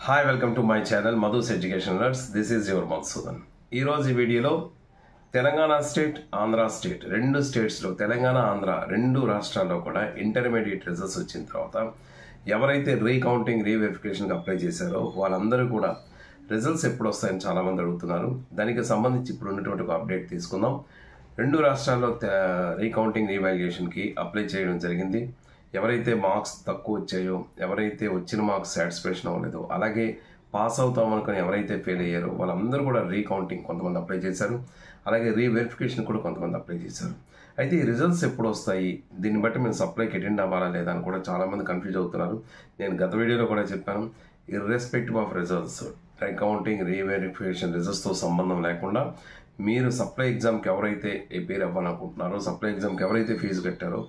Hi welcome to my channel Madhu's education లర్స్. This is your Madhusudan. ఈరోజు ఈ వీడియోలో తెలంగాణ స్టేట్, ఆంధ్ర స్టేట్, రెండు స్టేట్స్లో తెలంగాణ, ఆంధ్ర రెండు రాష్ట్రాల్లో కూడా ఇంటర్మీడియట్ రిజల్ట్స్ వచ్చిన తర్వాత ఎవరైతే రీకౌంటింగ్, రీవెరిఫికేషన్కి అప్లై చేశారో వాళ్ళందరూ కూడా రిజల్ట్స్ ఎప్పుడు వస్తాయని చాలామంది అడుగుతున్నారు. దానికి సంబంధించి ఇప్పుడు ఉన్నటువంటి ఒక అప్డేట్ తీసుకుందాం. రెండు రాష్ట్రాల్లో రీకౌంటింగ్, రీవాల్యుయేషన్కి అప్లై చేయడం జరిగింది. ఎవరైతే మార్క్స్ తక్కువ వచ్చాయో, ఎవరైతే వచ్చిన మార్క్స్ సాటిస్ఫాక్షన్ అవ్వలేదో, అలాగే పాస్ అవుతాం అనుకుని ఎవరైతే ఫెయిల్ అయ్యారో వాళ్ళందరూ కూడా రీకౌంటింగ్ కొంతమంది అప్లై చేశారు, అలాగే రీవెరిఫికేషన్ కూడా కొంతమంది అప్లై చేశారు. అయితే ఈ రిజల్ట్స్ ఎప్పుడు వస్తాయి, దీన్ని బట్టి మేము సప్లైకి అటెండ్ అవ్వాలా లేదా అని కూడా చాలామంది కన్ఫ్యూజ్ అవుతున్నారు. నేను గత వీడియోలో కూడా చెప్పాను, irrespective of results, recounting, reverification రిజల్ట్స్తో సంబంధం లేకుండా మీరు సప్లై ఎగ్జామ్కి ఎవరైతే అపీర్ అవ్వాలనుకుంటున్నారో, సప్లై ఎగ్జామ్కి ఎవరైతే ఫీజు కట్టారో,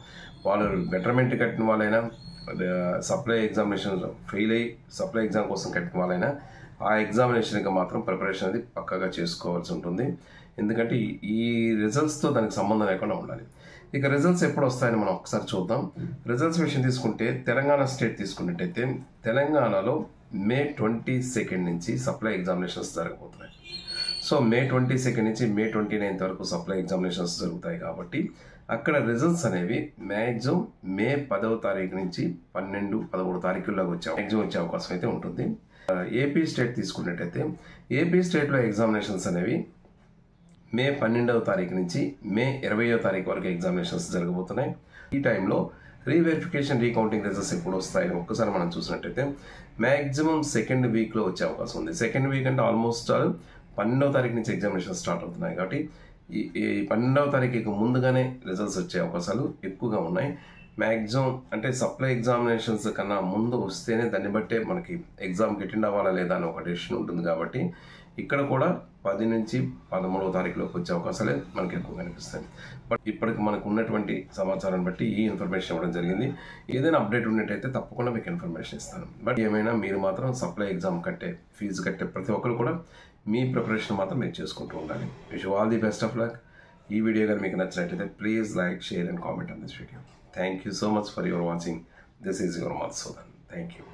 వాళ్ళు బెటర్మెంట్ కట్టిన వాళ్ళైనా, సప్లై ఎగ్జామినేషన్ ఫెయిల్ అయ్యి సప్లై ఎగ్జామ్ కోసం కట్టిన వాళ్ళైనా ఆ ఎగ్జామినేషన్కి మాత్రం ప్రిపరేషన్ అనేది పక్కాగా చేసుకోవాల్సి ఉంటుంది. ఎందుకంటే ఈ రిజల్ట్స్తో దానికి సంబంధం లేకుండా ఉండాలి. ఇక రిజల్ట్స్ ఎప్పుడు వస్తాయని మనం ఒకసారి చూద్దాం. రిజల్ట్స్ విషయం తీసుకుంటే తెలంగాణ స్టేట్ తీసుకున్నట్టయితే తెలంగాణలో May 22 నుంచి సప్లై ఎగ్జామినేషన్స్ జరగబోతున్నాయి. సో May 22 నుంచి May 29 వరకు సప్లై ఎగ్జామినేషన్స్ జరుగుతాయి. కాబట్టి అక్కడ రిజల్ట్స్ అనేవి మ్యాక్సిమం May 10వ తారీఖు నుంచి 12, 13 తారీఖుల్లోకి వచ్చే అవకాశం అయితే ఉంటుంది. ఏపీ స్టేట్ తీసుకున్నట్టయితే ఏపీ స్టేట్లో ఎగ్జామినేషన్స్ అనేవి May 12వ తారీఖు నుంచి May 20వ తారీఖు వరకు ఎగ్జామినేషన్స్ జరగబోతున్నాయి. ఈ టైంలో రీవెరిఫికేషన్, రీకౌంటింగ్ రిజల్ట్స్ ఎప్పుడు వస్తాయని ఒక్కసారి మనం చూసినట్టయితే మ్యాక్సిమం సెకండ్ వీక్లో వచ్చే అవకాశం ఉంది. సెకండ్ వీక్ అంటే ఆల్మోస్ట్ 12వ తారీఖు నుంచి ఎగ్జామినేషన్ స్టార్ట్ అవుతున్నాయి. కాబట్టి ఈ 12వ తారీఖుకి ముందుగానే రిజల్ట్స్ వచ్చే అవకాశాలు ఎక్కువగా ఉన్నాయి. మ్యాక్సిమం అంటే సప్లై ఎగ్జామినేషన్స్ కన్నా ముందు వస్తేనే దాన్ని బట్టే మనకి ఎగ్జామ్కి అటెండ్ అవ్వాలా లేదా అని ఒక డెసిషన్ ఉంటుంది. కాబట్టి ఇక్కడ కూడా 10 నుంచి 13వ తారీఖులోకి వచ్చే అవకాశాలే మనకి ఎక్కువ కనిపిస్తాయి. బట్ ఇప్పటికి మనకు ఉన్నటువంటి సమాచారాన్ని బట్టి ఈ ఇన్ఫర్మేషన్ ఇవ్వడం జరిగింది. ఏదైనా అప్డేట్ ఉన్నట్టయితే తప్పకుండా మీకు ఇన్ఫర్మేషన్ ఇస్తాను. బట్ ఏమైనా మీరు మాత్రం సప్లై ఎగ్జామ్ ఫీజు కట్టే ప్రతి ఒక్కరు కూడా మీ ప్రిపరేషన్ మాత్రం మీరు చేసుకుంటూ ఉండాలి. Wish you all the best of luck. ఈ వీడియో కానీ మీకు నచ్చినట్లయితే please like, share and comment on this video. Thank you so much for your watching. This is your Madhusudan. Thank you.